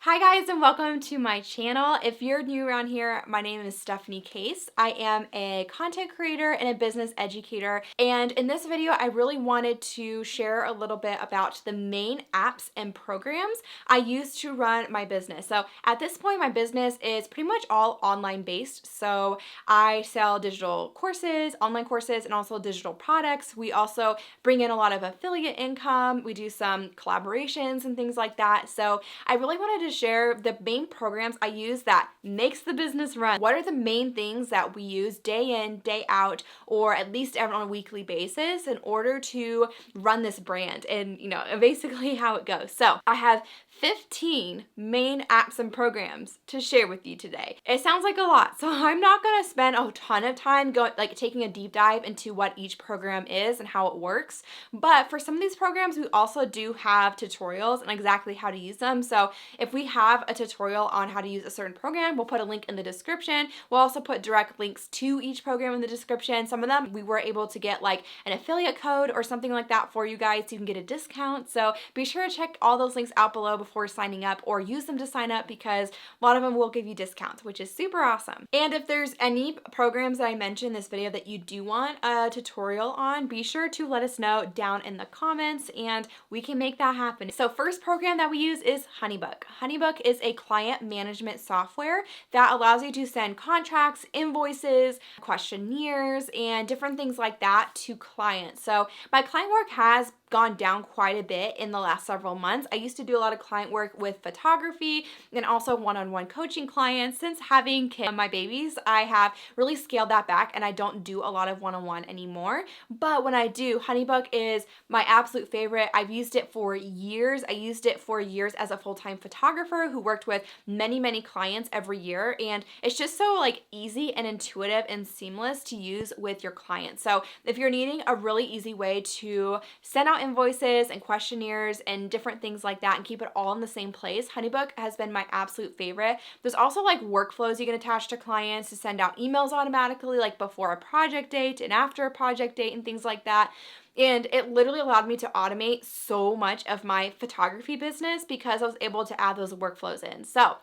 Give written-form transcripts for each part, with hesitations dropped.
Hi guys and welcome to my channel. If you're new around here, my name is Stephanie Case. I am a content creator and a business educator, and in this video I really wanted to share a little bit about the main apps and programs I use to run my business. So at this point my business is pretty much all online based. So I sell digital courses, online courses, and also digital products. We also bring in a lot of affiliate income. We do some collaborations and things like that. So I really wanted to share the main programs I use that makes the business run. What are the main things that we use day in, day out, or at least on a weekly basis in order to run this brand, and basically how it goes. So I have 15 main apps and programs to share with you today. It sounds like a lot, so I'm not gonna spend a ton of time taking a deep dive into what each program is and how it works. But for some of these programs, we also do have tutorials on exactly how to use them. So if we have a tutorial on how to use a certain program, we'll put a link in the description. We'll also put direct links to each program in the description. Some of them we were able to get like an affiliate code or something like that for you guys so you can get a discount. So be sure to check all those links out below before signing up, or use them to sign up because a lot of them will give you discounts, which is super awesome. And if there's any programs that I mentioned in this video that you do want a tutorial on, be sure to let us know down in the comments and we can make that happen. So first program that we use is HoneyBook. HoneyBook is a client management software that allows you to send contracts, invoices, questionnaires, and different things like that to clients. So my client work has gone down quite a bit in the last several months. I used to do a lot of client work with photography and also one-on-one coaching clients. Since having my babies, I have really scaled that back and I don't do a lot of one-on-one anymore. But when I do, HoneyBook is my absolute favorite. I've used it for years. I used it for years as a full-time photographer who worked with many clients every year, and it's just so easy and intuitive and seamless to use with your clients. So if you're needing a really easy way to send out invoices and questionnaires and different things like that and keep it all in the same place, HoneyBook has been my absolute favorite. There's also workflows you can attach to clients to send out emails automatically, before a project date and after a project date and things like that. And it literally allowed me to automate so much of my photography business because I was able to add those workflows in. So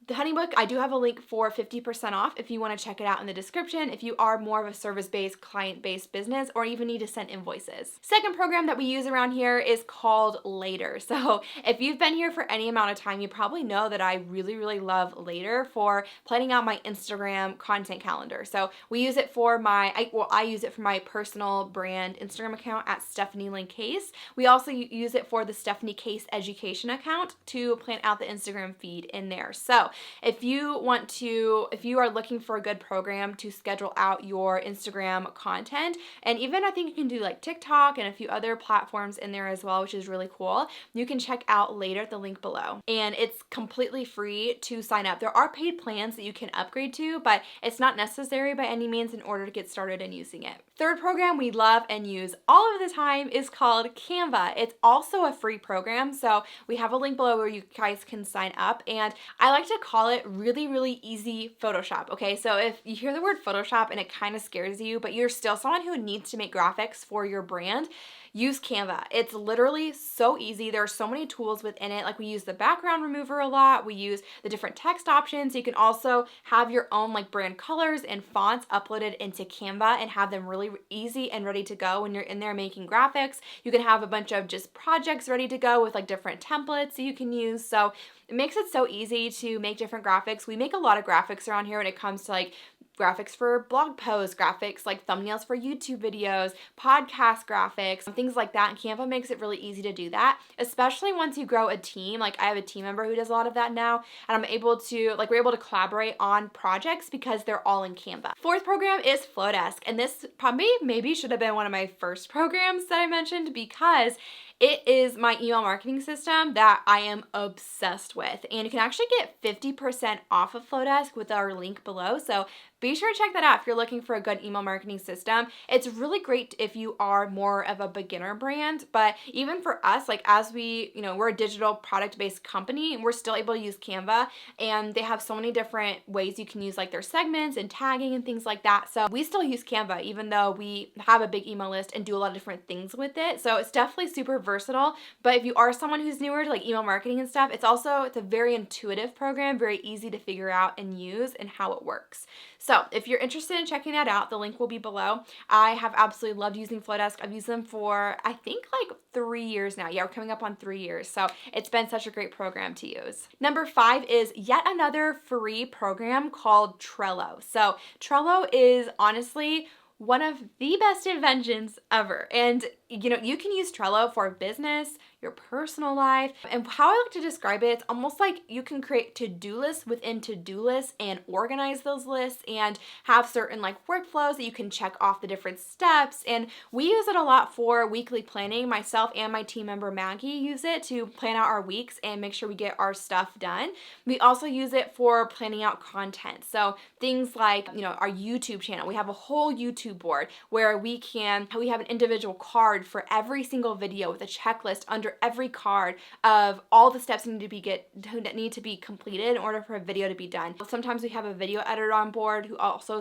the HoneyBook, I do have a link for 50% off if you want to check it out in the description if you are more of a service-based, client-based business or even need to send invoices. Second program that we use around here is called Later. So if you've been here for any amount of time, you probably know that I really love Later for planning out my Instagram content calendar. So we use it for I use it for my personal brand Instagram account at Stephanie Lynn Case. We also use it for the Stephanie Case education account to plan out the Instagram feed in there. So if you are looking for a good program to schedule out your Instagram content, and even I think you can do TikTok and a few other platforms in there as well, which is really cool, you can check out Later at the link below. And it's completely free to sign up. There are paid plans that you can upgrade to, but it's not necessary by any means in order to get started in using it. Third program we love and use all of the time is called Canva. It's also a free program, so we have a link below where you guys can sign up, and I like to call it really easy Photoshop. Okay, so if you hear the word Photoshop and it kind of scares you, but you're still someone who needs to make graphics for your brand, use Canva. It's literally so easy. There are so many tools within it. We use the background remover a lot. We use the different text options. You can also have your own brand colors and fonts uploaded into Canva and have them really easy and ready to go when you're in there making graphics. You can have a bunch of just projects ready to go with different templates that you can use. So it makes it so easy to make different graphics. We make a lot of graphics around here when it comes to graphics for blog posts, graphics thumbnails for YouTube videos, podcast graphics, things like that. And Canva makes it really easy to do that, especially once you grow a team. I have a team member who does a lot of that now, and we're able to collaborate on projects because they're all in Canva. Fourth program is Flodesk, and this maybe should have been one of my first programs that I mentioned because it is my email marketing system that I am obsessed with, and you can actually get 50% off of Flodesk with our link below. So be sure to check that out if you're looking for a good email marketing system. It's really great if you are more of a beginner brand, but even for us, as we're a digital product-based company, and we're still able to use Canva, and they have so many different ways you can use their segments and tagging and things like that. So we still use Canva even though we have a big email list and do a lot of different things with it. So it's definitely super versatile, but if you are someone who's newer to like email marketing and stuff, it's a very intuitive program, very easy to figure out and use and how it works. So if you're interested in checking that out, the link will be below. I have absolutely loved using Flodesk. I've used them for, I think, like 3 years now. Yeah, we're coming up on 3 years. So it's been such a great program to use. Number 5 is yet another free program called Trello. So Trello is honestly one of the best inventions ever. And you know, you can use Trello for business, your personal life, and how I like to describe it, it's almost like you can create to-do lists within to-do lists and organize those lists and have certain like workflows that you can check off the different steps. And we use it a lot for weekly planning. Myself and my team member Maggie use it to plan out our weeks and make sure we get our stuff done. We also use it for planning out content. So things like, you know, our YouTube channel. We have a whole YouTube board where we have an individual card for every single video with a checklist under every card of all the steps that need to be completed in order for a video to be done. Sometimes we have a video editor on board who also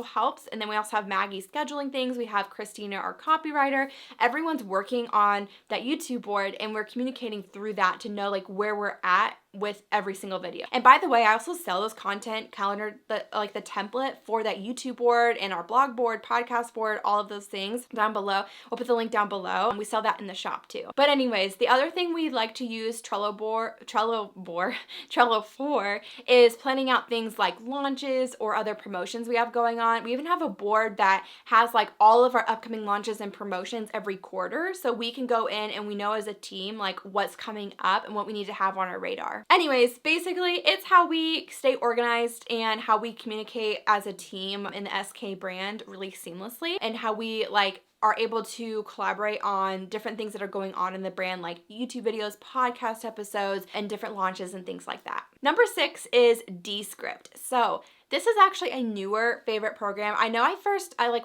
helps, and then we also have Maggie scheduling things. We have Christina, our copywriter. Everyone's working on that YouTube board, and we're communicating through that to know like where we're at with every single video. And by the way, I also sell those content calendar, the template for that YouTube board and our blog board, podcast board, all of those things down below. We'll put the link down below, and we sell that in the shop too. But anyways, the other thing we like to use Trello for is planning out things like launches or other promotions we have going on. We even have a board that has like all of our upcoming launches and promotions every quarter, so we can go in and we know as a team like what's coming up and what we need to have on our radar. Anyways, basically it's how we stay organized and how we communicate as a team in the SK brand really seamlessly, and how we like are able to collaborate on different things that are going on in the brand, like YouTube videos, podcast episodes, and different launches and things like that. Number 6 is Descript. So this is actually a newer favorite program. I know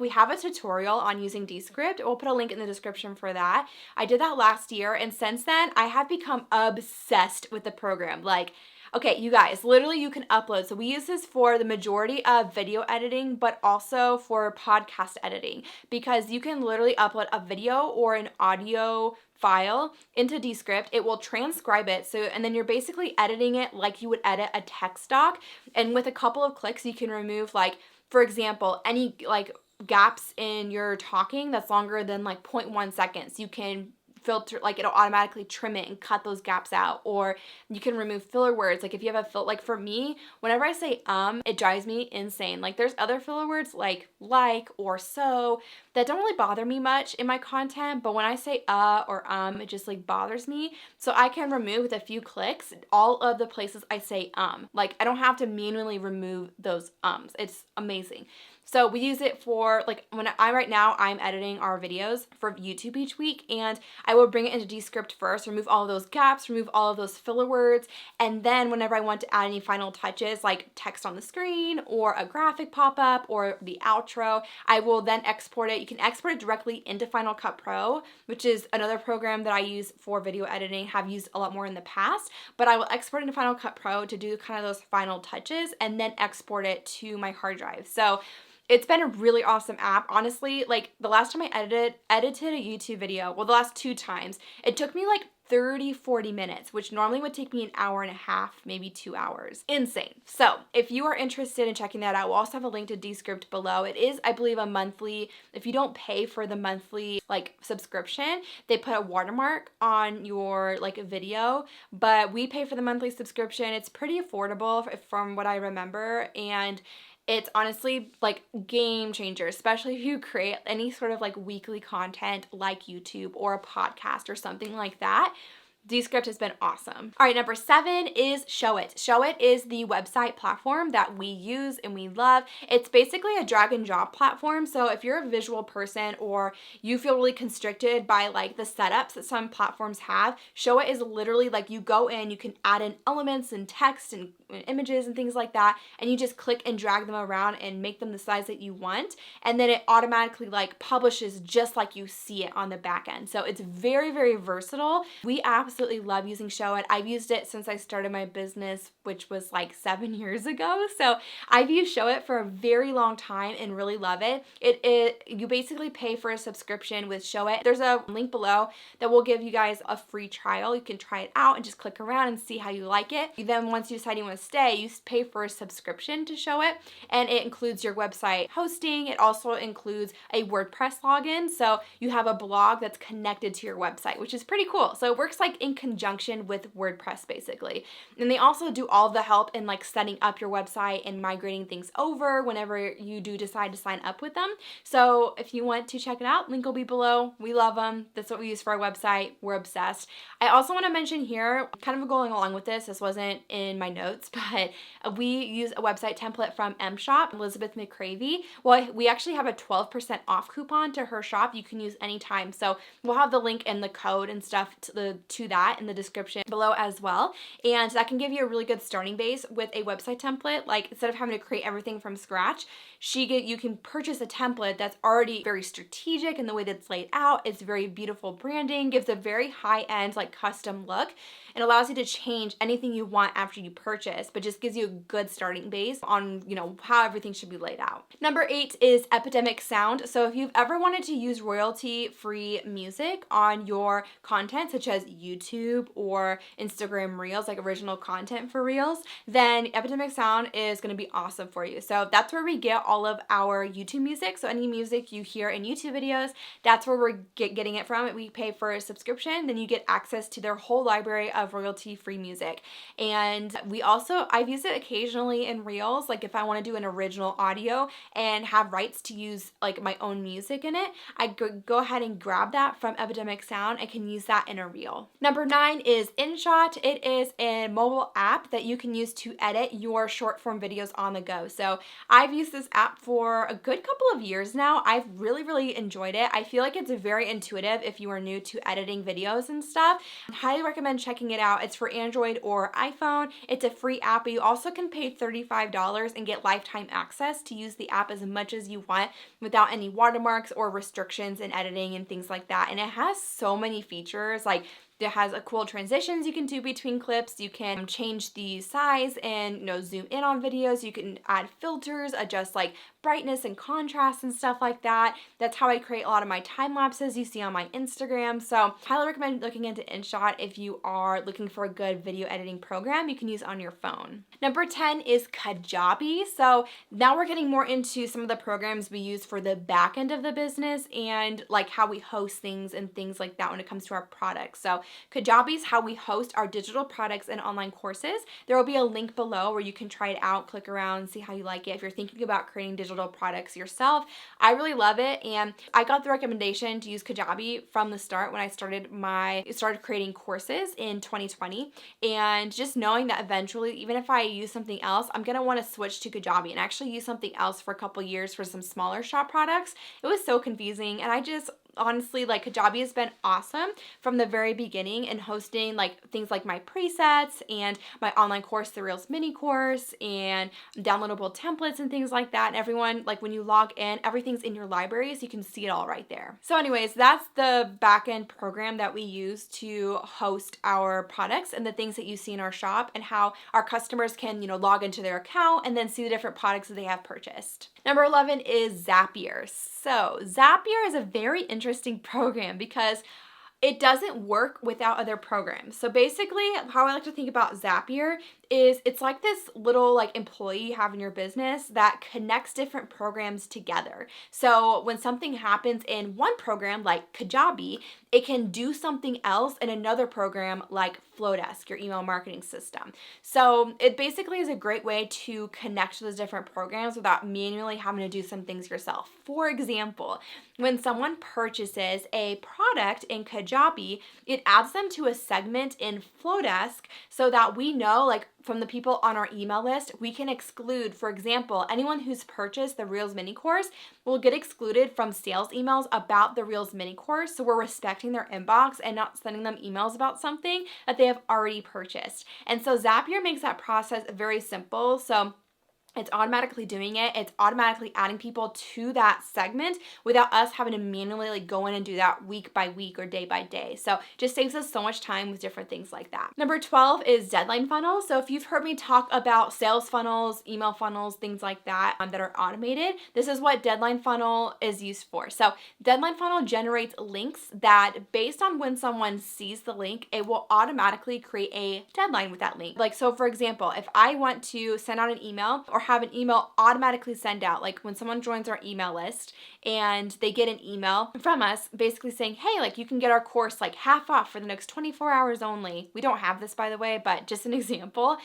we have a tutorial on using Descript. We'll put a link in the description for that. I did that last year, and since then I have become obsessed with the program. Like, okay, you guys, literally you can upload. So we use this for the majority of video editing, but also for podcast editing, because you can literally upload a video or an audio file into Descript. It will transcribe it. And then you're basically editing it like you would edit a text doc. And with a couple of clicks, you can remove, like, for example, any like gaps in your talking that's longer than like 0.1 seconds. You can filter, like it'll automatically trim it and cut those gaps out. Or you can remove filler words. Like if you have like for me, whenever I say it drives me insane. Like there's other filler words like or so that don't really bother me much in my content, but when I say or it just like bothers me. So I can remove with a few clicks all of the places I say like I don't have to manually remove those ums. It's amazing. So we use it for like right now I'm editing our videos for YouTube each week, and I will bring it into Descript first, remove all of those gaps, remove all of those filler words, and then whenever I want to add any final touches like text on the screen or a graphic pop-up or the outro, I will then export it. You can export it directly into Final Cut Pro, which is another program that I use for video editing, have used a lot more in the past, but I will export it into Final Cut Pro to do kind of those final touches and then export it to my hard drive. So it's been a really awesome app. Honestly, like the last time I edited a YouTube video, well, the last 2 times, it took me like 30-40 minutes, which normally would take me an hour and a half, maybe 2 hours. Insane. So if you are interested in checking that out, we'll also have a link to Descript below. It is, I believe, a monthly. If you don't pay for the monthly like subscription, they put a watermark on your like video, but we pay for the monthly subscription. It's pretty affordable from what I remember, and it's honestly like game changer, especially if you create any sort of like weekly content like YouTube or a podcast or something like that. Descript has been awesome. All right, number 7 is Showit. Showit is the website platform that we use and we love. It's basically a drag and drop platform. So if you're a visual person or you feel really constricted by like the setups that some platforms have, Showit is literally like you go in, you can add in elements and text and images and things like that, and you just click and drag them around and make them the size that you want, and then it automatically like publishes just like you see it on the back end. So it's very, very versatile. We absolutely absolutely love using Showit. I've used it since I started my business, which was like 7 years ago. So I've used Showit for a very long time and really love it. You basically pay for a subscription with Showit. There's a link below that will give you guys a free trial. You can try it out and just click around and see how you like it. Then once you decide you want to stay, you pay for a subscription to Showit, and it includes your website hosting. It also includes a WordPress login, so you have a blog that's connected to your website, which is pretty cool. So it works like in conjunction with WordPress basically. And they also do all the help in like setting up your website and migrating things over whenever you do decide to sign up with them. So if you want to check it out, link will be below. We love them. That's what we use for our website. We're obsessed. I also want to mention here, kind of going along with this wasn't in my notes, but we use a website template from M-Shop, Elizabeth McCravey. Well, we actually have a 12% off coupon to her shop you can use anytime. So we'll have the link and the code and stuff to that in the description below as well. And that can give you a really good starting base with a website template. Like instead of having to create everything from scratch, you can purchase a template that's already very strategic in the way that it's laid out. It's very beautiful branding, gives a very high-end like custom look, and allows you to change anything you want after you purchase, but just gives you a good starting base on, how everything should be laid out. Number 8 is Epidemic Sound. So if you've ever wanted to use royalty-free music on your content, such as YouTube or Instagram Reels, like original content for Reels, then Epidemic Sound is going to be awesome for you. So that's where we get all of our YouTube music. So any music you hear in YouTube videos, that's where we're getting it from. We pay for a subscription, then you get access to their whole library of royalty-free music. And I've used it occasionally in Reels, like if I want to do an original audio and have rights to use like my own music in it, I go ahead and grab that from Epidemic Sound. I can use that in a Reel. Number 9 is InShot. It is a mobile app that you can use to edit your short form videos on the go. So I've used this app for a good couple of years now. I've really, really enjoyed it. I feel like it's very intuitive if you are new to editing videos and stuff. I highly recommend checking it out. It's for Android or iPhone. It's a free app, but you also can pay $35 and get lifetime access to use the app as much as you want without any watermarks or restrictions in editing and things like that. And it has so many features, like it has a cool transitions you can do between clips. You can change the size and zoom in on videos. You can add filters, adjust like brightness and contrast and stuff like that. That's how I create a lot of my time lapses you see on my Instagram. So highly recommend looking into InShot if you are looking for a good video editing program you can use on your phone. Number 10 is Kajabi. So now we're getting more into some of the programs we use for the back end of the business and like how we host things and things like that when it comes to our products. So Kajabi is how we host our digital products and online courses. There will be a link below where you can try it out, click around, see how you like it. If you're thinking about creating digital products yourself, I really love it. And I got the recommendation to use Kajabi from the start when I started creating courses in 2020. And just knowing that eventually, even if I use something else, I'm going to want to switch to Kajabi and actually use something else for a couple years for some smaller shop products. It was so confusing, and honestly, like Kajabi has been awesome from the very beginning in hosting like things like my presets and my online course, the Reels mini course, and downloadable templates and things like that. And everyone, like when you log in, everything's in your library, so you can see it all right there. So anyways, that's the backend program that we use to host our products and the things that you see in our shop, and how our customers can, log into their account and then see the different products that they have purchased. Number 11 is Zapier. So Zapier is a very interesting program because it doesn't work without other programs. So basically, how I like to think about Zapier is it's like this little like employee you have in your business that connects different programs together. So when something happens in one program like Kajabi, it can do something else in another program like Flodesk, your email marketing system. So it basically is a great way to connect those different programs without manually having to do some things yourself. For example, when someone purchases a product in Kajabi, it adds them to a segment in Flodesk so that we know, like, from the people on our email list, we can exclude, for example, anyone who's purchased the Reels mini course will get excluded from sales emails about the Reels mini course. So we're respecting their inbox and not sending them emails about something that they have already purchased. And so Zapier makes that process very simple. So It's automatically doing it. It's automatically adding people to that segment without us having to manually like go in and do that week by week or day by day. So just saves us so much time with different things like that. Number 12 is deadline funnels. So if you've heard me talk about sales funnels, email funnels, things like that that are automated, this is what deadline funnel is used for. So deadline funnel generates links that based on when someone sees the link, it will automatically create a deadline with that link. Like, so for example, if I want to send out an email or have an email automatically send out, like when someone joins our email list and they get an email from us basically saying, hey, like you can get our course like half off for the next 24 hours only. We don't have this, by the way, but just an example.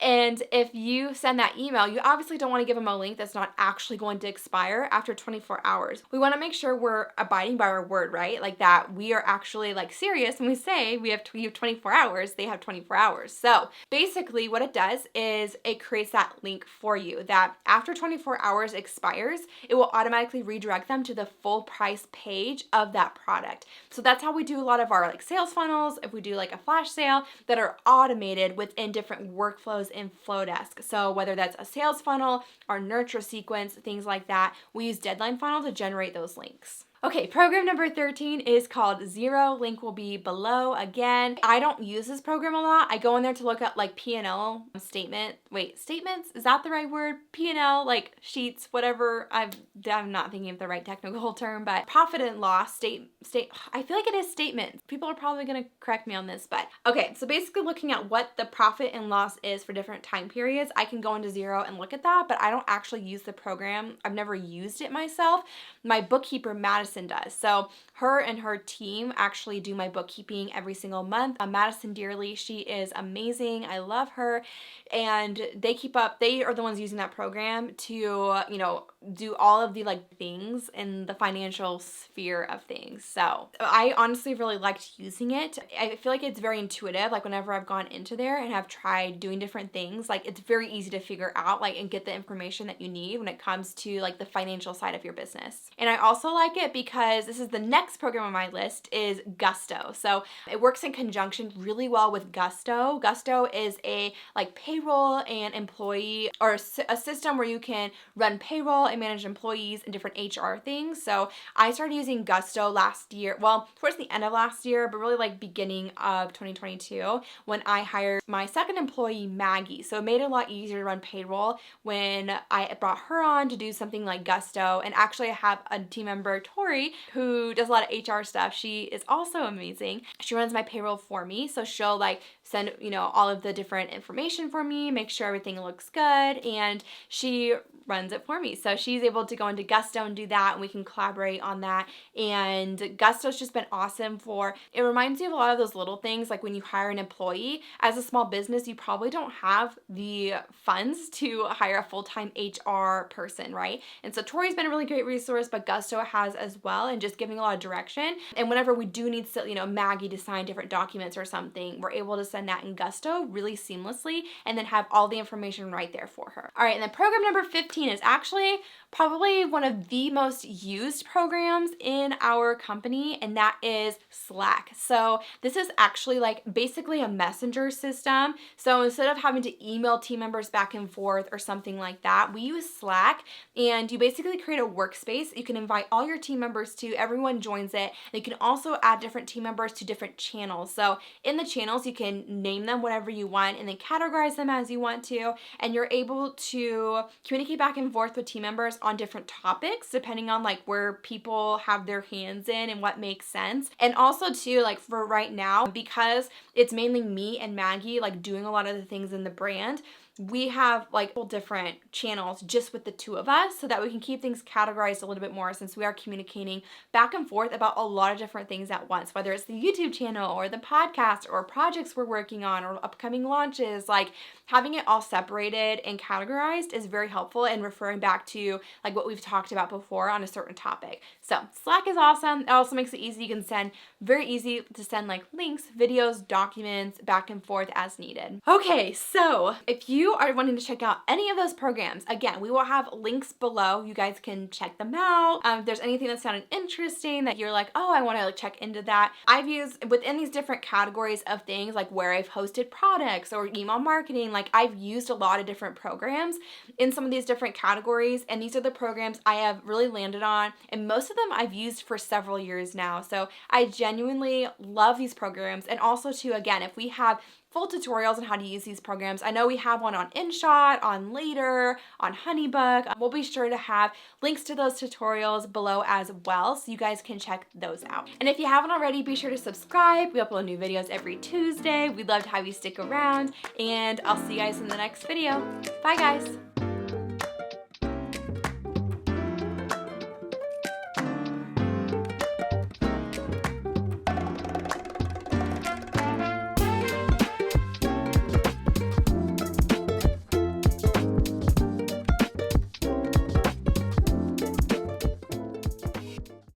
And if you send that email, you obviously don't want to give them a link that's not actually going to expire after 24 hours. We want to make sure we're abiding by our word, right? Like that we are actually like serious when we say we have 24 hours, they have 24 hours. So basically what it does is it creates that link for you that after 24 hours expires, it will automatically redirect them to the full price page of that product. So that's how we do a lot of our like sales funnels. If we do like a flash sale that are automated within different workflows in Flodesk. So whether that's a sales funnel or nurture sequence, things like that, we use deadline funnel to generate those links. Okay, program number 13 is called Zero. Link will be below. Again, I don't use this program a lot. I go in there to look at like P&L statements? Is that the right word? P&L, like sheets, whatever. I'm not thinking of the right technical term, but profit and loss I feel like it is statements. People are probably going to correct me on this, but okay. So basically looking at what the profit and loss is for different time periods, I can go into Zero and look at that, but I don't actually use the program. I've never used it myself. My bookkeeper, Madison, does. So her and her team actually do my bookkeeping every single month. Madison Dearly, she is amazing. I love her. And they are the ones using that program to, do all of the like things in the financial sphere of things. So I honestly really liked using it. I feel like it's very intuitive. Like whenever I've gone into there and have tried doing different things, like it's very easy to figure out like and get the information that you need when it comes to like the financial side of your business. And I also like it because this is the next program on my list is Gusto. So it works in conjunction really well with Gusto. Gusto is a like payroll and employee or a system where you can run payroll and manage employees and different HR things. So I started using Gusto last year, well, towards the end of last year, but really like beginning of 2022 when I hired my second employee, Maggie. So it made it a lot easier to run payroll when I brought her on to do something like Gusto. And actually I have a team member, Tori, who does a lot of HR stuff. She is also amazing. She runs my payroll for me. So she'll like send, all of the different information for me, make sure everything looks good, and she runs it for me. So she's able to go into Gusto and do that, and we can collaborate on that. And Gusto's just been awesome it reminds me of a lot of those little things, like when you hire an employee. As a small business, you probably don't have the funds to hire a full-time HR person, right? And so Tori's been a really great resource, but Gusto has as well, and just giving a lot of direction. And whenever we do need, Maggie to sign different documents or something, we're able to send that in Gusto really seamlessly and then have all the information right there for her. All right, and then program number 15 is actually probably one of the most used programs in our company, and that is Slack. So this is actually like basically a messenger system. So instead of having to email team members back and forth or something like that, we use Slack, and you basically create a workspace. You can invite all your team members to, everyone joins it. You can also add different team members to different channels. So in the channels, you can name them whatever you want and then categorize them as you want to, and you're able to communicate back and forth with team members on different topics depending on like where people have their hands in and what makes sense. And also too, like for right now, because it's mainly me and Maggie like doing a lot of the things in the brand, we have like different channels just with the two of us so that we can keep things categorized a little bit more, since we are communicating back and forth about a lot of different things at once, whether it's the YouTube channel or the podcast or projects we're working on or upcoming launches. Like having it all separated and categorized is very helpful. and referring back to like what we've talked about before on a certain topic. So Slack is awesome. It also makes it easy. You can send, very easy to send like links, videos, documents back and forth as needed. Okay, so if you are wanting to check out any of those programs, again, we will have links below. You guys can check them out. If there's anything that sounded interesting that you're like, oh, I want to like check into that. I've used within these different categories of things like where I've hosted products or email marketing, like I've used a lot of different programs in some of these different categories, and these are the programs I have really landed on, and most of them I've used for several years now. So I genuinely love these programs. And also too, again, if we have full tutorials on how to use these programs, I know we have one on InShot, on Later, on HoneyBook. We'll be sure to have links to those tutorials below as well, so you guys can check those out. And if you haven't already, be sure to subscribe. We upload new videos every Tuesday. We'd love to have you stick around, and I'll see you guys in the next video. Bye guys.